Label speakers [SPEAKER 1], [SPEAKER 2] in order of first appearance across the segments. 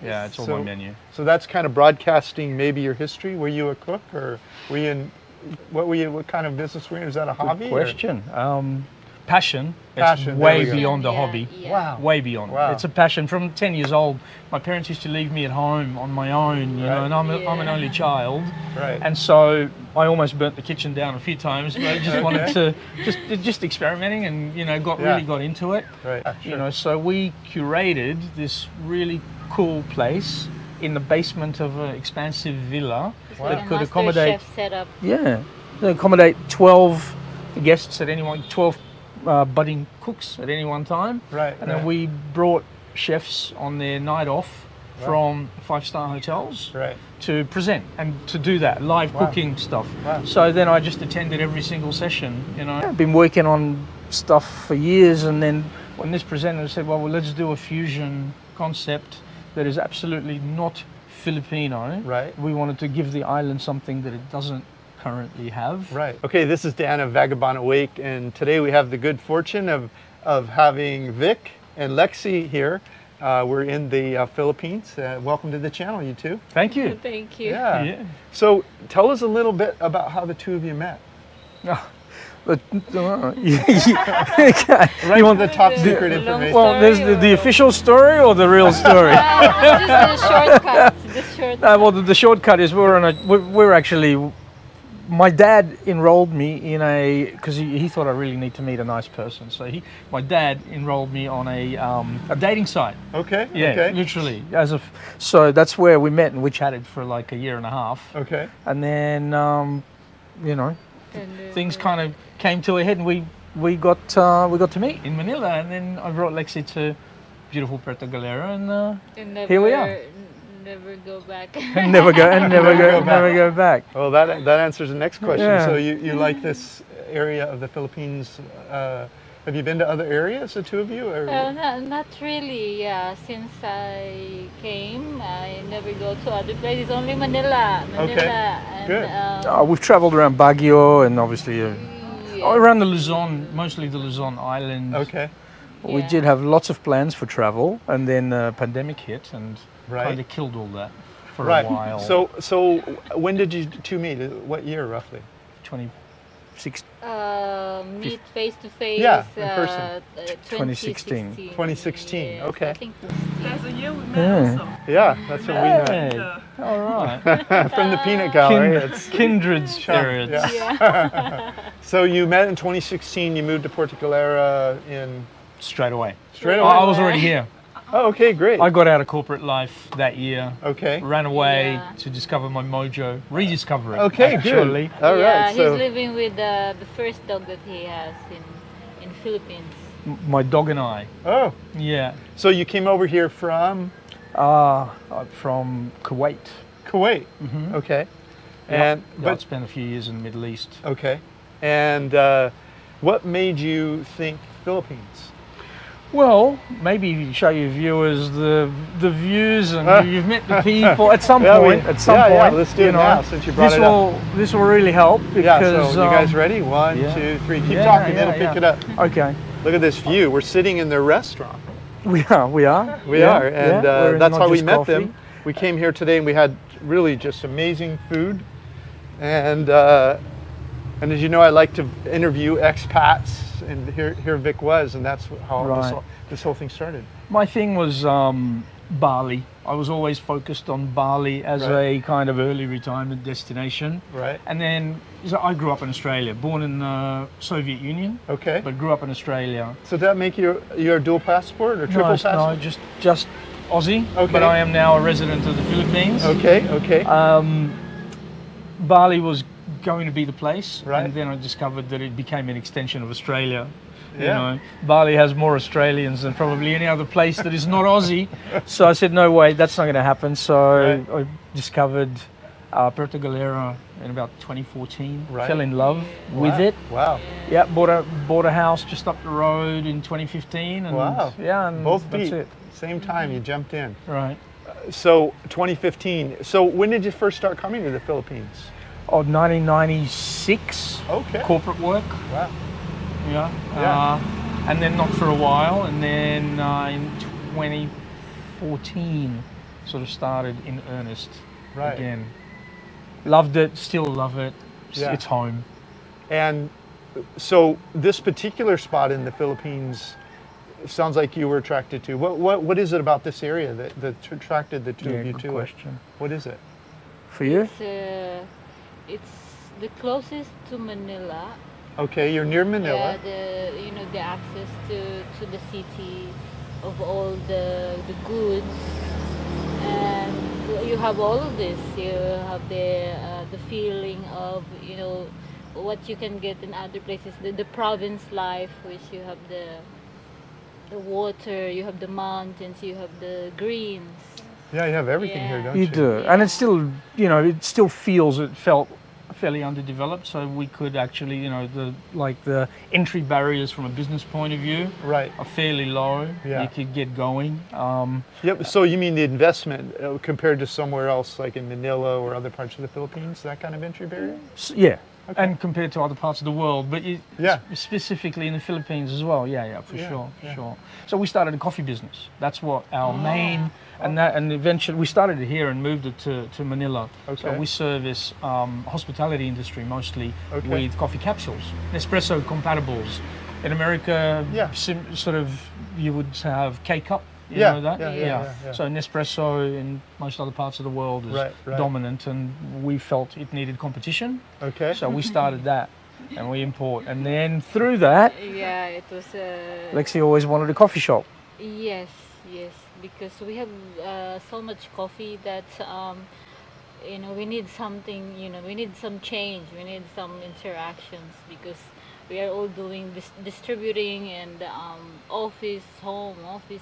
[SPEAKER 1] Yeah, it's all my menu.
[SPEAKER 2] So that's kind of broadcasting maybe your history. Were you a cook, or were you in, what kind of business were you in? Is that a hobby?
[SPEAKER 1] Good question. Passion.
[SPEAKER 2] Passion,
[SPEAKER 1] It's way
[SPEAKER 2] there we go.
[SPEAKER 1] beyond a hobby.
[SPEAKER 2] Wow.
[SPEAKER 1] Way beyond.
[SPEAKER 2] Wow.
[SPEAKER 1] It's a passion. From 10 years old, my parents used to leave me at home on my own, you know, and I'm an only child.
[SPEAKER 2] Right.
[SPEAKER 1] And so I almost burnt the kitchen down a few times, but I just wanted to, just experimenting and, you know, really got into it.
[SPEAKER 2] Right. Sure.
[SPEAKER 1] You know, so we curated this really cool place in the basement of an expansive villa that could accommodate,
[SPEAKER 3] setup.
[SPEAKER 1] accommodate 12 guests at any one, 12 budding cooks at any one time.
[SPEAKER 2] Right.
[SPEAKER 1] And then we brought chefs on their night off from 5-star hotels to present and to do that live cooking stuff. So then I just attended every single session, you know. I've been working on stuff for years, and then when this presenter said, well, let's do a fusion concept that is absolutely not Filipino.
[SPEAKER 2] Right.
[SPEAKER 1] We wanted to give the island something that it doesn't currently have.
[SPEAKER 2] Right. Okay, this is Dan of 𝗥𝗲𝗄𝐿, and today we have the good fortune of having Vic and Lexi here. We're in the Philippines. Welcome to the channel, you two.
[SPEAKER 1] Thank you.
[SPEAKER 3] Thank you.
[SPEAKER 2] Yeah. So tell us a little bit about how the two of you met.
[SPEAKER 1] But,
[SPEAKER 2] You want the top secret information?
[SPEAKER 1] well, there's the official story or the real story?
[SPEAKER 3] Just the shortcut.
[SPEAKER 1] Well, the shortcut is we're actually. My dad enrolled me in because he thought I really need to meet a nice person. So my dad enrolled me on a dating site.
[SPEAKER 2] Okay.
[SPEAKER 1] Yeah,
[SPEAKER 2] okay.
[SPEAKER 1] literally. So that's where we met, and we chatted for like a year and a half.
[SPEAKER 2] Okay.
[SPEAKER 1] And then, you know, things kind of came to a head, and we got to meet in Manila, and then I brought Lexi to beautiful Puerto Galera, and here we are.
[SPEAKER 3] Never go back.
[SPEAKER 1] never go back.
[SPEAKER 2] Well, that answers the next question.
[SPEAKER 1] Yeah.
[SPEAKER 2] So you like this area of the Philippines? Have you been to other areas, the two of you? Or?
[SPEAKER 3] Not really. Yeah, since I came, I never go to other places. Only Manila.
[SPEAKER 2] Okay.
[SPEAKER 3] And,
[SPEAKER 2] Good.
[SPEAKER 1] We've traveled around Baguio and obviously around the Luzon, mostly the Luzon island.
[SPEAKER 2] Okay.
[SPEAKER 1] We did have lots of plans for travel, and then the pandemic hit and kind of killed all that for a while.
[SPEAKER 2] So when did you two meet? What year roughly?
[SPEAKER 1] 2016.
[SPEAKER 3] Meet face to face.
[SPEAKER 2] Yeah, in person.
[SPEAKER 1] 2016.
[SPEAKER 2] 2016.
[SPEAKER 3] Yes,
[SPEAKER 2] Okay.
[SPEAKER 3] I think
[SPEAKER 4] That's a year we met also.
[SPEAKER 2] Yeah, that's what we met.
[SPEAKER 1] Hey, all right.
[SPEAKER 2] From the peanut gallery. It's
[SPEAKER 1] Kindred spirits.
[SPEAKER 2] Yeah. So you met in 2016. You moved to Puerto Galera in
[SPEAKER 1] Straight away.
[SPEAKER 2] straight away.
[SPEAKER 1] I was already here.
[SPEAKER 2] Oh, okay, great.
[SPEAKER 1] I got out of corporate life that year.
[SPEAKER 2] Okay.
[SPEAKER 1] Ran away to discover my mojo, rediscover it.
[SPEAKER 2] Okay,
[SPEAKER 1] actually.
[SPEAKER 2] good. All right.
[SPEAKER 3] yeah,
[SPEAKER 2] So
[SPEAKER 3] he's living with the first dog that he has in Philippines.
[SPEAKER 1] My dog and I.
[SPEAKER 2] oh,
[SPEAKER 1] Yeah.
[SPEAKER 2] so you came over here from
[SPEAKER 1] From Kuwait.
[SPEAKER 2] Kuwait.
[SPEAKER 1] Mm-hmm.
[SPEAKER 2] Okay.
[SPEAKER 1] And
[SPEAKER 2] And
[SPEAKER 1] I spent a few years in the Middle East.
[SPEAKER 2] okay. And what made you think Philippines?
[SPEAKER 1] Well, maybe show your viewers the views, and you've met the people at some point. At some point,
[SPEAKER 2] yeah, let's do it now since you brought it up.
[SPEAKER 1] This will really help because.
[SPEAKER 2] So you guys ready? 1, 2, 3. Keep talking. It'll pick it up.
[SPEAKER 1] Okay.
[SPEAKER 2] Look at this view. We're sitting in their restaurant.
[SPEAKER 1] We are.
[SPEAKER 2] We are, and
[SPEAKER 1] we're in
[SPEAKER 2] that's
[SPEAKER 1] Not
[SPEAKER 2] how we
[SPEAKER 1] Just
[SPEAKER 2] met
[SPEAKER 1] Coffee.
[SPEAKER 2] them. We came here today, and we had really just amazing food. And as you know, I like to interview expats, and here Vic was, and that's how this whole thing started.
[SPEAKER 1] My thing was Bali. I was always focused on Bali as a kind of early retirement destination.
[SPEAKER 2] Right.
[SPEAKER 1] And then I grew up in Australia, born in the Soviet Union.
[SPEAKER 2] Okay.
[SPEAKER 1] But grew up in Australia.
[SPEAKER 2] So did that make you a dual passport or triple passport?
[SPEAKER 1] No, just Aussie.
[SPEAKER 2] Okay.
[SPEAKER 1] But I am now a resident of the Philippines.
[SPEAKER 2] Okay. Okay.
[SPEAKER 1] Bali was going to be the place,
[SPEAKER 2] Right.
[SPEAKER 1] and then I discovered that it became an extension of Australia.
[SPEAKER 2] Yeah.
[SPEAKER 1] You know, Bali has more Australians than probably any other place that is not Aussie. So I said, no way, that's not going to happen. So I discovered Puerto Galera in about 2014.
[SPEAKER 2] Right.
[SPEAKER 1] Fell in love with it.
[SPEAKER 2] Wow.
[SPEAKER 1] Yeah, bought a house just up the road in 2015. And
[SPEAKER 2] Wow.
[SPEAKER 1] Yeah, and
[SPEAKER 2] Both
[SPEAKER 1] that's
[SPEAKER 2] beat.
[SPEAKER 1] it.
[SPEAKER 2] Same time you jumped in.
[SPEAKER 1] Right.
[SPEAKER 2] So 2015. So when did you first start coming to the Philippines?
[SPEAKER 1] Oh, 1996.
[SPEAKER 2] Okay.
[SPEAKER 1] Corporate work.
[SPEAKER 2] Wow.
[SPEAKER 1] Yeah. And then not for a while, and then in 2014 sort of started in earnest
[SPEAKER 2] Right.
[SPEAKER 1] again. Loved it, still love it.
[SPEAKER 2] Yeah.
[SPEAKER 1] It's home.
[SPEAKER 2] And so this particular spot in the Philippines sounds like you were attracted to. What is it about this area that attracted the two of you
[SPEAKER 1] good
[SPEAKER 2] to
[SPEAKER 1] question.
[SPEAKER 2] it? What is it?
[SPEAKER 1] For you?
[SPEAKER 3] It's the closest to Manila.
[SPEAKER 2] Okay, you're near Manila.
[SPEAKER 3] Yeah, the access to the city of all the goods, and you have all of this. You have the feeling of what you can get in other places. The province life, which you have the water, you have the mountains, you have the greens.
[SPEAKER 2] Yeah, you have everything here, don't you?
[SPEAKER 1] You do, and it's still, it felt fairly underdeveloped, so we could actually, the entry barriers from a business point of view
[SPEAKER 2] Right.
[SPEAKER 1] are fairly low.
[SPEAKER 2] Yeah.
[SPEAKER 1] You could get going.
[SPEAKER 2] Yep. So you mean the investment compared to somewhere else, like in Manila or other parts of the Philippines, that kind of entry barrier?
[SPEAKER 1] Yeah.
[SPEAKER 2] Okay.
[SPEAKER 1] And compared to other parts of the world, but
[SPEAKER 2] Yeah.
[SPEAKER 1] specifically in the Philippines as well. Yeah, for
[SPEAKER 2] Yeah,
[SPEAKER 1] sure,
[SPEAKER 2] yeah.
[SPEAKER 1] sure. So we started a coffee business. That's what our main, and eventually we started it here and moved it to Manila. So
[SPEAKER 2] Okay.
[SPEAKER 1] we service hospitality industry mostly
[SPEAKER 2] Okay.
[SPEAKER 1] with coffee capsules, espresso compatibles. In America,
[SPEAKER 2] Yeah.
[SPEAKER 1] sort of you would have K-cup. You
[SPEAKER 2] Yeah,
[SPEAKER 1] know that?
[SPEAKER 2] yeah.
[SPEAKER 1] So Nespresso in most other parts of the world is
[SPEAKER 2] Right.
[SPEAKER 1] dominant, and we felt it needed competition.
[SPEAKER 2] Okay.
[SPEAKER 1] So we started that, and we import. And then through that,
[SPEAKER 3] Yeah, it was.
[SPEAKER 1] Lexi always wanted a coffee shop.
[SPEAKER 3] Yes, because we have so much coffee that we need something. We need some change. We need some interactions because we are all doing this distributing and office, home.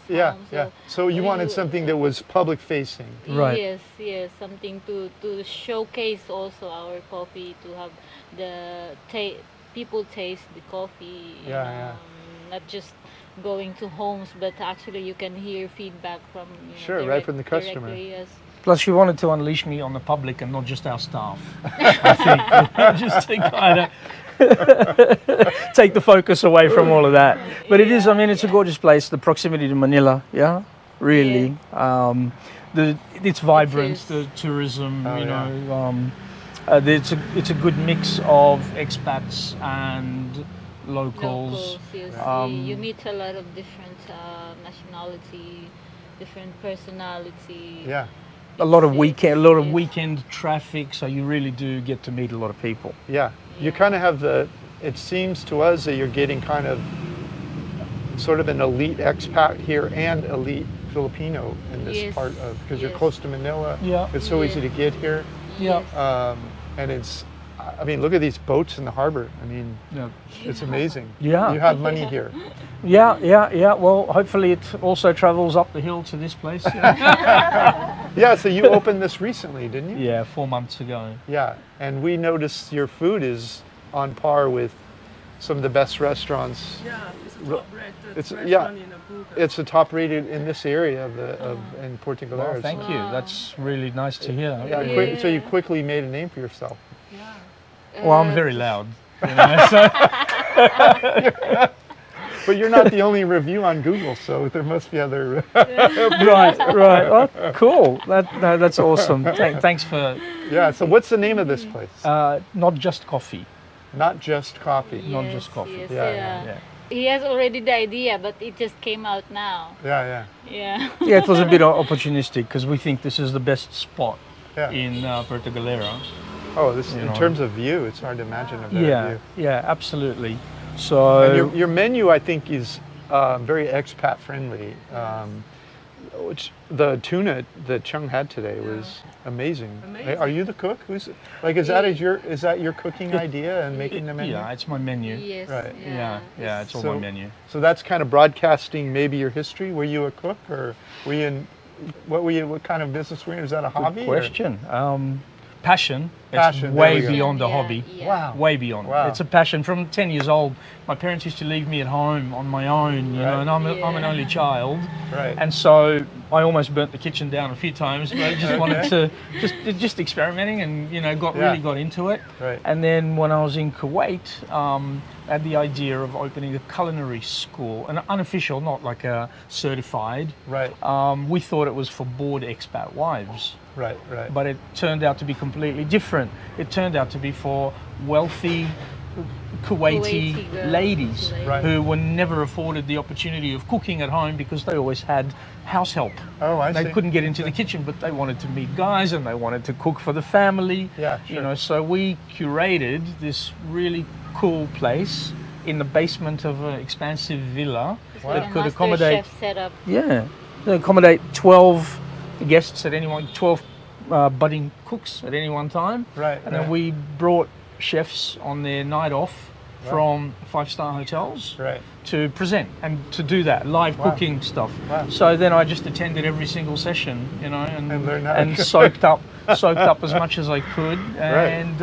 [SPEAKER 2] Yeah,
[SPEAKER 3] So
[SPEAKER 2] yeah. So you wanted something that was public facing.
[SPEAKER 1] Right.
[SPEAKER 3] Yes, something to showcase also our coffee, to have people taste the coffee.
[SPEAKER 2] Yeah.
[SPEAKER 3] Not just going to homes, but actually you can hear feedback from
[SPEAKER 2] Sure, right from the customer.
[SPEAKER 3] Directly, yes.
[SPEAKER 1] Plus, she wanted to unleash me on the public and not just our staff. I think just to kind of take the focus away from all of that. But it is, it's a gorgeous place. The proximity to Manila, really. It's vibrant,
[SPEAKER 3] is.
[SPEAKER 1] the tourism,
[SPEAKER 2] Oh,
[SPEAKER 1] it's a good mix of expats and locals.
[SPEAKER 3] Yes. You meet a lot of different nationality, different personality.
[SPEAKER 2] Yeah.
[SPEAKER 1] A lot of
[SPEAKER 3] It's-
[SPEAKER 1] weekend traffic, so you really do get to meet a lot of people.
[SPEAKER 2] Yeah. You kind of have it seems to us that you're getting kind of sort of an elite expat here and elite Filipino in this
[SPEAKER 3] Yes,
[SPEAKER 2] part of, because you're
[SPEAKER 3] yes.
[SPEAKER 2] close to Manila.
[SPEAKER 1] Yeah.
[SPEAKER 2] It's so easy
[SPEAKER 3] Yeah.
[SPEAKER 2] to get here.
[SPEAKER 1] Yeah.
[SPEAKER 2] And look at these boats in the harbor.
[SPEAKER 1] Yeah.
[SPEAKER 2] It's amazing.
[SPEAKER 1] Yeah.
[SPEAKER 2] You have money here.
[SPEAKER 1] Yeah. Well, hopefully it also travels up the hill to this place.
[SPEAKER 2] Yeah, so you opened this recently, didn't you?
[SPEAKER 1] Yeah, 4 months ago.
[SPEAKER 2] Yeah, and we noticed your food is on par with some of the best restaurants.
[SPEAKER 4] Yeah, it's a top-rated
[SPEAKER 2] It's-
[SPEAKER 4] restaurant
[SPEAKER 2] yeah.
[SPEAKER 4] in Abuja.
[SPEAKER 2] It's the top rated in this area in Puerto
[SPEAKER 1] Well,
[SPEAKER 2] Galera.
[SPEAKER 1] thank you. That's really nice to hear.
[SPEAKER 2] Yeah, so you quickly made a name for yourself.
[SPEAKER 4] Yeah.
[SPEAKER 1] Well, I'm very loud. So.
[SPEAKER 2] But you're not the only review on Google, so there must be other.
[SPEAKER 1] Right. Oh, cool. That's awesome. Thanks for
[SPEAKER 2] Yeah. So what's the name of this place?
[SPEAKER 1] not just coffee.
[SPEAKER 2] Not just coffee.
[SPEAKER 1] Not just coffee.
[SPEAKER 3] Yes,
[SPEAKER 2] Yeah.
[SPEAKER 3] He has already the idea, but it just came out now.
[SPEAKER 2] Yeah.
[SPEAKER 3] Yeah.
[SPEAKER 1] Yeah, it was a bit opportunistic because we think this is the best spot
[SPEAKER 2] Yeah.
[SPEAKER 1] in Puerto Galera.
[SPEAKER 2] Oh, this in
[SPEAKER 1] know.
[SPEAKER 2] terms of view, it's hard to imagine a better view.
[SPEAKER 1] Yeah, absolutely. So
[SPEAKER 2] And your menu, I think, is very expat friendly. Which the tuna that Chung had today was amazing.
[SPEAKER 4] Amazing.
[SPEAKER 2] Are you the cook? Is that your cooking idea and making the menu?
[SPEAKER 1] yeah, it's my menu.
[SPEAKER 3] Yes.
[SPEAKER 2] Right.
[SPEAKER 1] Yeah, it's all my menu.
[SPEAKER 2] So that's kind of broadcasting maybe your history. Were you a cook or were you in what kind of business were you in? Is that a hobby?
[SPEAKER 1] Good question. Passion
[SPEAKER 2] passion.
[SPEAKER 1] way
[SPEAKER 2] There we go.
[SPEAKER 1] beyond a
[SPEAKER 3] Yeah,
[SPEAKER 1] hobby.
[SPEAKER 3] yeah.
[SPEAKER 2] Wow.
[SPEAKER 1] Way beyond.
[SPEAKER 2] Wow.
[SPEAKER 1] It's a passion. From 10 years old, my parents used to leave me at home on my own, you know, and I'm an
[SPEAKER 3] Yeah.
[SPEAKER 1] only child.
[SPEAKER 2] Right.
[SPEAKER 1] And so I almost burnt the kitchen down a few times, but I just wanted to, just experimenting and, you know, really got into it.
[SPEAKER 2] Right.
[SPEAKER 1] And then when I was in Kuwait, I had the idea of opening a culinary school, an unofficial, not like a certified.
[SPEAKER 2] Right.
[SPEAKER 1] We thought it was for bored expat wives.
[SPEAKER 2] Right. Right.
[SPEAKER 1] But it turned out to be completely different. It turned out to be for wealthy Kuwaiti
[SPEAKER 3] Kuwaiti
[SPEAKER 1] ladies
[SPEAKER 2] Right.
[SPEAKER 1] who were never afforded the opportunity of cooking at home because they always had house help.
[SPEAKER 2] Oh, I
[SPEAKER 1] They
[SPEAKER 2] see.
[SPEAKER 1] couldn't get into the kitchen, but they wanted to meet guys and they wanted to cook for the family.
[SPEAKER 2] Yeah,
[SPEAKER 1] You
[SPEAKER 2] sure.
[SPEAKER 1] know, so we curated this really cool place in the basement of an expansive villa
[SPEAKER 3] It's
[SPEAKER 1] that
[SPEAKER 3] like a
[SPEAKER 1] could
[SPEAKER 3] master
[SPEAKER 1] accommodate
[SPEAKER 3] chef setup.
[SPEAKER 1] yeah, they accommodate 12 guests at any one, 12 budding cooks at any one time.
[SPEAKER 2] Right,
[SPEAKER 1] And then
[SPEAKER 2] right.
[SPEAKER 1] we brought chefs on their night off from 5-star hotels
[SPEAKER 2] Right.
[SPEAKER 1] to present and to do that live
[SPEAKER 2] Wow.
[SPEAKER 1] cooking stuff.
[SPEAKER 2] Wow.
[SPEAKER 1] So then I just attended every single session, you know,
[SPEAKER 2] And learned how to
[SPEAKER 1] and
[SPEAKER 2] cook.
[SPEAKER 1] soaked up as much as I could. And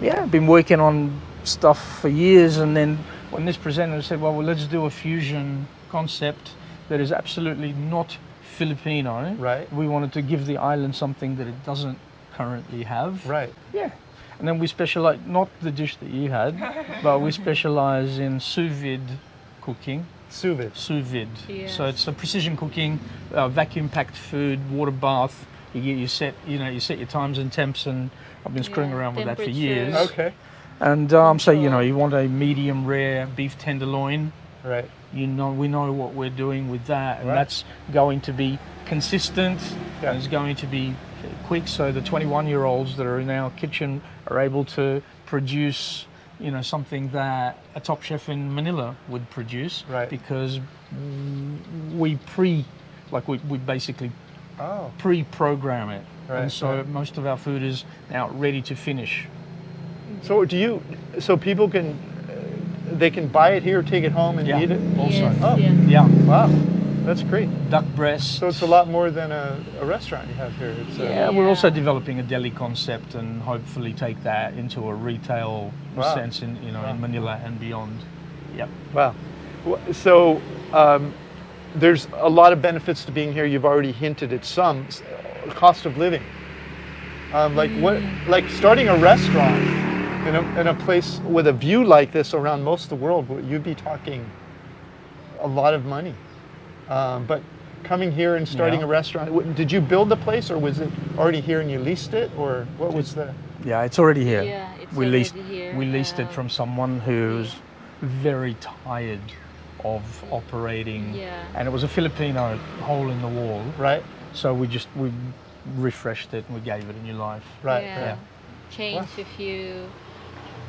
[SPEAKER 1] yeah, been working on stuff for years. And then when this presenter said, well, let's do a fusion concept that is absolutely not Filipino.
[SPEAKER 2] Right.
[SPEAKER 1] We wanted to give the island something that it doesn't currently have.
[SPEAKER 2] Right.
[SPEAKER 1] Yeah. And then we specialize, not the dish that you had, but we specialize in sous vide cooking.
[SPEAKER 2] Sous vide.
[SPEAKER 1] Sous vide.
[SPEAKER 3] Yes.
[SPEAKER 1] So it's a precision cooking, vacuum packed food, water bath. You set your times and temps, and I've been screwing
[SPEAKER 3] Yeah,
[SPEAKER 1] around with that for
[SPEAKER 3] temperatures.
[SPEAKER 1] years.
[SPEAKER 2] Okay.
[SPEAKER 1] And so you know, you want a medium rare beef tenderloin.
[SPEAKER 2] Right.
[SPEAKER 1] We know what we're doing with that, and
[SPEAKER 2] Right.
[SPEAKER 1] that's going to be consistent.
[SPEAKER 2] Yeah.
[SPEAKER 1] And it's going to be quick. So the 21-year-olds that are in our kitchen are able to produce, you know, something that a top chef in Manila would produce.
[SPEAKER 2] Right.
[SPEAKER 1] Because we basically
[SPEAKER 2] Oh.
[SPEAKER 1] pre-program it,
[SPEAKER 2] Right,
[SPEAKER 1] and so
[SPEAKER 2] right.
[SPEAKER 1] most of our food is now ready to finish.
[SPEAKER 2] So people can, they can buy it here, take it home, and
[SPEAKER 1] Yeah.
[SPEAKER 2] eat it.
[SPEAKER 1] Also.
[SPEAKER 3] Yes,
[SPEAKER 2] Oh.
[SPEAKER 3] yes.
[SPEAKER 1] Yeah,
[SPEAKER 2] Wow, that's great.
[SPEAKER 1] duck breast.
[SPEAKER 2] So it's a lot more than a restaurant you have here. It's
[SPEAKER 1] Yeah, we're also
[SPEAKER 3] Yeah.
[SPEAKER 1] developing a deli concept and hopefully take that into a retail
[SPEAKER 2] Wow.
[SPEAKER 1] sense in in Manila and beyond. Yep.
[SPEAKER 2] Wow. So there's a lot of benefits to being here. You've already hinted at some. Cost of living. Like starting a restaurant in a place with a view like this around most of the world, you'd be talking a lot of money. But coming here and starting
[SPEAKER 1] Yeah.
[SPEAKER 2] a restaurant, did you build the place, or was it already here and you leased it, or what was the?
[SPEAKER 1] Yeah, it's already here.
[SPEAKER 3] Yeah, it's
[SPEAKER 1] we
[SPEAKER 3] already
[SPEAKER 1] leased
[SPEAKER 3] here.
[SPEAKER 1] we leased it from someone who's very tired of operating, and it was a Filipino hole in the wall.
[SPEAKER 2] Right.
[SPEAKER 1] So we refreshed it and we gave it a new life.
[SPEAKER 2] Right.
[SPEAKER 3] Yeah.
[SPEAKER 2] Right.
[SPEAKER 3] Change a few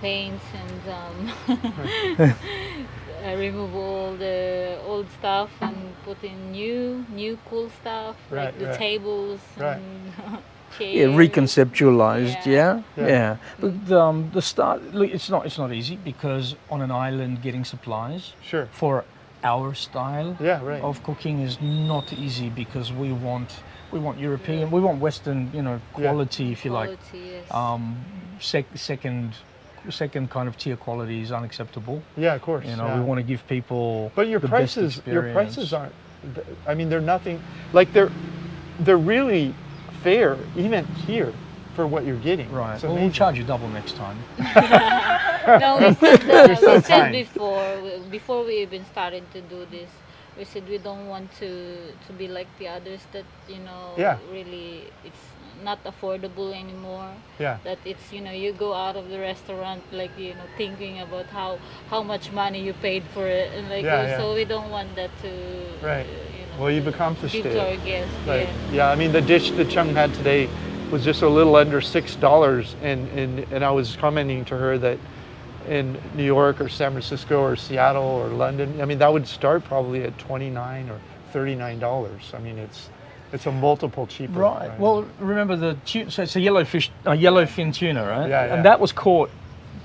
[SPEAKER 3] paints and remove all the old stuff and put in new cool stuff,
[SPEAKER 2] Right,
[SPEAKER 3] like the
[SPEAKER 2] right.
[SPEAKER 3] tables
[SPEAKER 2] Right.
[SPEAKER 3] and chairs.
[SPEAKER 1] Yeah, reconceptualized.
[SPEAKER 3] Yeah.
[SPEAKER 1] Yeah. But the start, look, it's not easy because on an island getting supplies
[SPEAKER 2] Sure.
[SPEAKER 1] for our style
[SPEAKER 2] Yeah. Right.
[SPEAKER 1] of cooking is not easy because we want European, we want Western, you know, quality, if you like.
[SPEAKER 3] Quality, yes.
[SPEAKER 1] Second kind of tier quality is unacceptable.
[SPEAKER 2] Yeah. Of course.
[SPEAKER 1] You know,
[SPEAKER 2] yeah.
[SPEAKER 1] we want to give people.
[SPEAKER 2] But your
[SPEAKER 1] the best
[SPEAKER 2] prices,
[SPEAKER 1] experience.
[SPEAKER 2] aren't. I mean, they're nothing. Like they're really fair, even here, for what you're getting.
[SPEAKER 1] Right.
[SPEAKER 2] It's
[SPEAKER 1] Well, we'll
[SPEAKER 2] amazing.
[SPEAKER 1] charge you double next time.
[SPEAKER 3] No, we
[SPEAKER 2] so
[SPEAKER 3] said
[SPEAKER 2] kind.
[SPEAKER 3] before we even started to do this, we said we don't want to be like the others that, you know,
[SPEAKER 2] Yeah.
[SPEAKER 3] really it's not affordable anymore.
[SPEAKER 2] Yeah.
[SPEAKER 3] That it's, you know, you go out of the restaurant like, you know, thinking about how much money you paid for it, and like so we don't want that to
[SPEAKER 2] Right.
[SPEAKER 3] you know,
[SPEAKER 2] Well, you've
[SPEAKER 3] to
[SPEAKER 2] accomplished
[SPEAKER 3] give
[SPEAKER 2] it.
[SPEAKER 3] to our guests.
[SPEAKER 2] Right.
[SPEAKER 3] Yeah.
[SPEAKER 2] Yeah. I mean, the dish that Chung had today was just a little under $6, and I was commenting to her that in New York or San Francisco or Seattle or London, I mean, that would start probably at $29 or $39. I mean, it's a multiple cheaper.
[SPEAKER 1] Right. Well, remember the tuna. So it's a yellowfin tuna, right?
[SPEAKER 2] Yeah, yeah.
[SPEAKER 1] And that was caught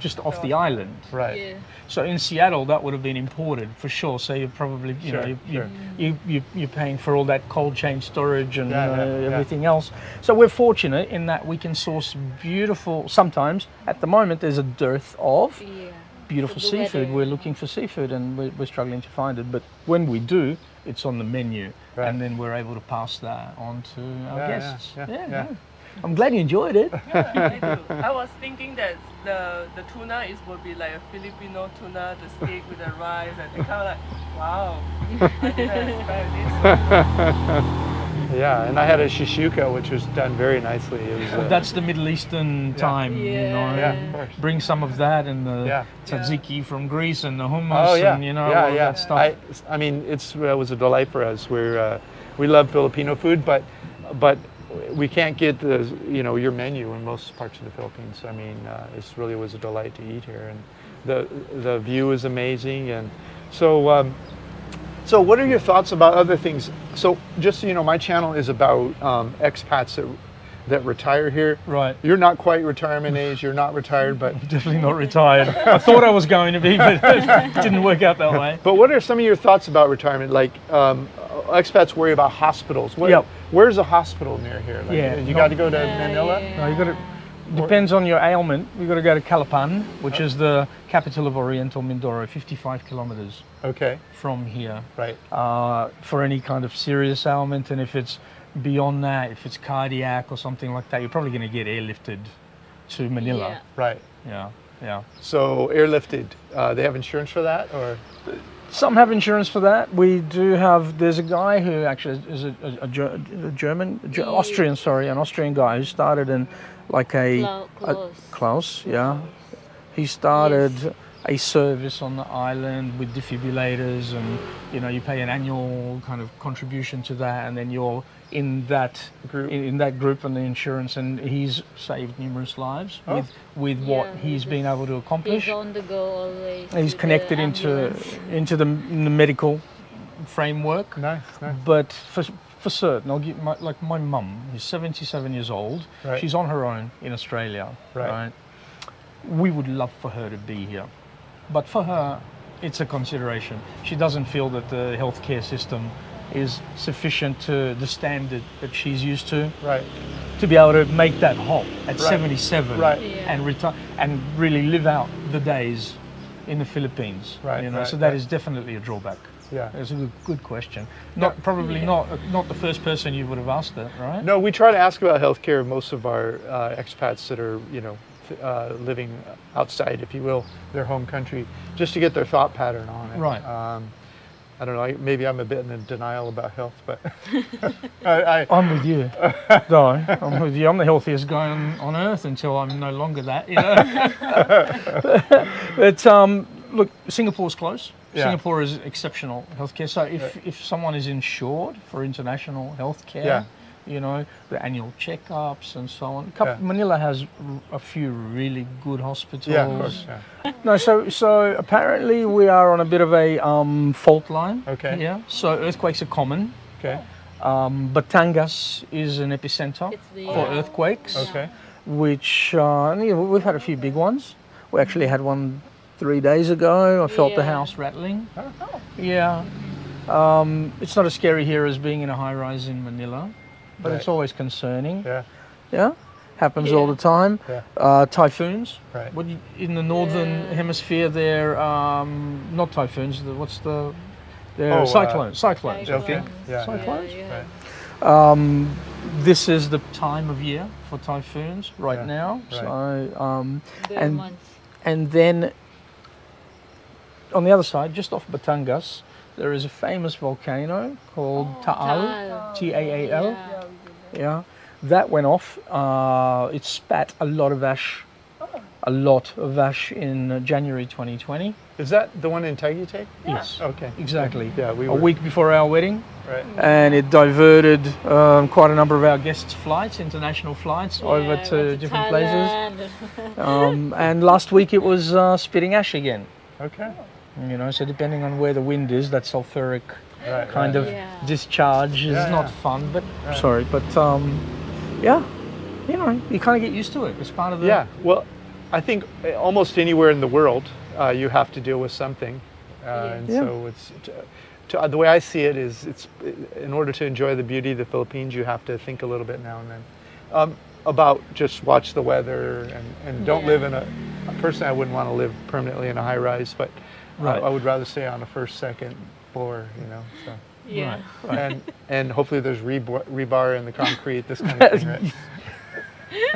[SPEAKER 1] just off the island.
[SPEAKER 2] Right.
[SPEAKER 3] Yeah.
[SPEAKER 1] So in Seattle, that would have been imported for sure. So you're probably, you're paying for all that cold chain storage and everything else. So we're fortunate in that we can source beautiful. Sometimes, at the moment, there's a dearth of beautiful seafood. We're looking for seafood, and we're struggling to find it. But when we do, it's on the menu, and then we're able to pass that on to our guests. Yeah. I'm glad you enjoyed it.
[SPEAKER 4] I do. I was thinking that the tuna would be like a Filipino tuna, the steak with the rice, and they kind of like, wow, I didn't expect this.
[SPEAKER 2] Yeah, and I had a 𝗪cie𝗂𝗀, which was done very nicely. It was,
[SPEAKER 1] That's the Middle Eastern time, you know.
[SPEAKER 2] Yeah, of course.
[SPEAKER 1] Bring some of that and the tzatziki from Greece and the hummus and all that stuff.
[SPEAKER 2] I mean, it was a delight for us. We love Filipino food, but we can't get your menu in most parts of the Philippines. I mean, it really was a delight to eat here, and the view is amazing. And so, so what are your thoughts about other things? So just so you know, my channel is about expats that retire here.
[SPEAKER 1] Right.
[SPEAKER 2] You're not quite retirement age. You're not retired, but
[SPEAKER 1] definitely not retired. I thought I was going to be, but it didn't work out that way.
[SPEAKER 2] But what are some of your thoughts about retirement? Like expats worry about hospitals. Where's a hospital near here? Like, you got to go to Manila?
[SPEAKER 1] No, you got to. Depends on your ailment. You got to go to 𝐿𝐴𝐿, which is the capital of Oriental Mindoro, 55 kilometers from here.
[SPEAKER 2] Right.
[SPEAKER 1] For any kind of serious ailment, and if it's beyond that, if it's cardiac or something like that, you're probably going to get airlifted to Manila.
[SPEAKER 3] Yeah.
[SPEAKER 2] Right.
[SPEAKER 1] Yeah.
[SPEAKER 2] So airlifted, they have insurance for that, or?
[SPEAKER 1] Some have insurance for that. We do have. There's a guy who actually is an Austrian guy who started in like Klaus. Yeah, he started a service on the island with defibrillators, and you pay an annual kind of contribution to that, and then you're in that group, in that group and the insurance, and he's saved numerous lives with what he's been able to accomplish.
[SPEAKER 3] He's on the go always.
[SPEAKER 1] He's connected into the medical framework.
[SPEAKER 2] Nice.
[SPEAKER 1] But for certain, I'll give my mum, who's 77 years old.
[SPEAKER 2] Right.
[SPEAKER 1] She's on her own in Australia. Right. We would love for her to be here, but for her, it's a consideration. She doesn't feel that the healthcare system is sufficient to the standard that she's used to.
[SPEAKER 2] Right.
[SPEAKER 1] To be able to make that hop at 77 and retire and really live out the days in the Philippines.
[SPEAKER 2] Right.
[SPEAKER 1] So that is definitely a drawback.
[SPEAKER 2] Yeah.
[SPEAKER 1] It's a good question. Not the first person you would have asked that, right?
[SPEAKER 2] No, we try to ask about healthcare of most of our expats that are living outside, if you will, their home country, just to get their thought pattern on it.
[SPEAKER 1] Right.
[SPEAKER 2] I don't know, maybe I'm a bit in denial about health, but
[SPEAKER 1] I'm with you. No, I'm with you. I'm the healthiest guy on earth until I'm no longer that. But look, Singapore's close. Singapore is exceptional healthcare. So if someone is insured for international healthcare, the annual checkups and so on. Manila has a few really good hospitals.
[SPEAKER 2] Yeah, of course. Yeah.
[SPEAKER 1] No, so apparently we are on a bit of a fault line.
[SPEAKER 2] Okay.
[SPEAKER 1] Yeah. So earthquakes are common.
[SPEAKER 2] Okay.
[SPEAKER 1] Batangas is an epicenter for earthquakes.
[SPEAKER 2] Okay.
[SPEAKER 1] Which we've had a few big ones. We actually had one 3 days ago. I felt the house rattling.
[SPEAKER 2] Oh.
[SPEAKER 1] Yeah. It's not as scary here as being in a high-rise in Manila, but it's always concerning. Yeah. Happens all the time.
[SPEAKER 2] Yeah.
[SPEAKER 1] Typhoons.
[SPEAKER 2] Right.
[SPEAKER 1] In the northern hemisphere, they're not typhoons. They're cyclones. Cyclones.
[SPEAKER 2] Okay. Yeah.
[SPEAKER 1] Cyclones.
[SPEAKER 2] Right.
[SPEAKER 1] This is the time of year for typhoons right now.
[SPEAKER 2] Right.
[SPEAKER 1] So and then on the other side, just off Batangas, there is a famous volcano called 𝗀𝗏, T-A-A-L. Yeah, that went off. It spat a lot of ash in January 2020.
[SPEAKER 2] Is that the one in 𝗙𝗢𝗙?
[SPEAKER 1] Yes.
[SPEAKER 2] Okay.
[SPEAKER 1] Exactly.
[SPEAKER 2] Yeah,
[SPEAKER 1] a week before our wedding.
[SPEAKER 2] Right.
[SPEAKER 1] And it diverted quite a number of our guests' flights, international flights, over to different places. And last week it was spitting ash again.
[SPEAKER 2] Okay.
[SPEAKER 1] So depending on where the wind is, that sulfuric kind of discharge is not fun. But you kind of get used to it. It's part of the.
[SPEAKER 2] Yeah. Well, I think almost anywhere in the world, you have to deal with something. And so it's, the way I see it is, in order to enjoy the beauty of the Philippines, you have to think a little bit now and then about just watch the weather and don't live in personally I wouldn't want to live permanently in a high rise, but I would rather stay on a first, second floor, you know. So.
[SPEAKER 3] Yeah.
[SPEAKER 2] Right. And hopefully there's rebar in the concrete, this kind of thing, right?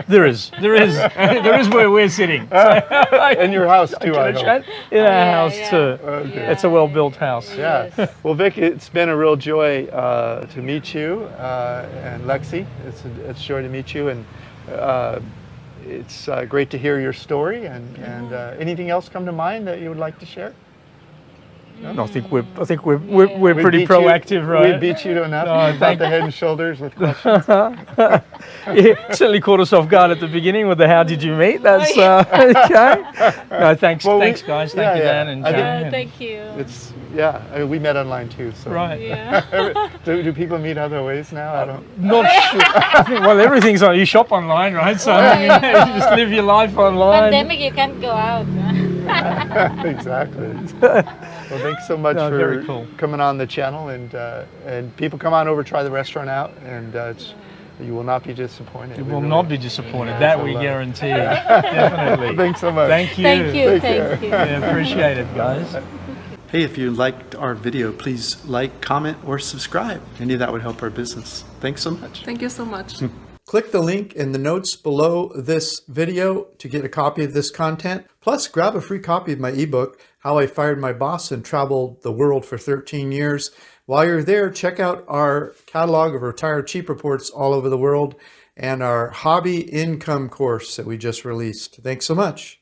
[SPEAKER 1] There is where we're sitting.
[SPEAKER 2] In your house too, I hope.
[SPEAKER 1] In our house too.
[SPEAKER 2] Okay.
[SPEAKER 1] It's a well-built house.
[SPEAKER 2] Yeah. Well, Vic, it's been a real joy to meet you, and Lexi. It's a joy to meet you, and it's great to hear your story. And anything else come to mind that you would like to share?
[SPEAKER 1] No, I think we're pretty proactive, right?
[SPEAKER 2] We beat you to enough about the head and shoulders with questions.
[SPEAKER 1] Certainly caught us off guard at the beginning with the "How did you meet?" That's okay. No, thanks, thanks guys. Thank you, Dan and Jane.
[SPEAKER 3] Thank you.
[SPEAKER 2] It's I mean, we met online too. So.
[SPEAKER 1] Right.
[SPEAKER 3] Yeah.
[SPEAKER 2] Do people meet other ways now? I don't.
[SPEAKER 1] Not sure. I think, well, everything's on. You shop online, right? So I mean, you just live your life online.
[SPEAKER 3] Pandemic, you can't go out.
[SPEAKER 2] Exactly. Well, thanks so much for coming on the channel, and people come on over, try the restaurant out, and you will not be disappointed.
[SPEAKER 1] You will not be disappointed. That we guarantee. Definitely.
[SPEAKER 2] Thanks so much.
[SPEAKER 1] Thank you.
[SPEAKER 3] Thank you. Thank you.
[SPEAKER 1] Yeah, appreciate it, guys.
[SPEAKER 5] Hey, if you liked our video, please like, comment, or subscribe. Any of that would help our business. Thanks so much.
[SPEAKER 4] Thank you so much.
[SPEAKER 2] Click the link in the notes below this video to get a copy of this content. Plus, grab a free copy of my ebook, How I Fired My Boss and Traveled the World for 13 Years. While you're there, check out our catalog of retired cheap reports all over the world and our hobby income course that we just released. Thanks so much.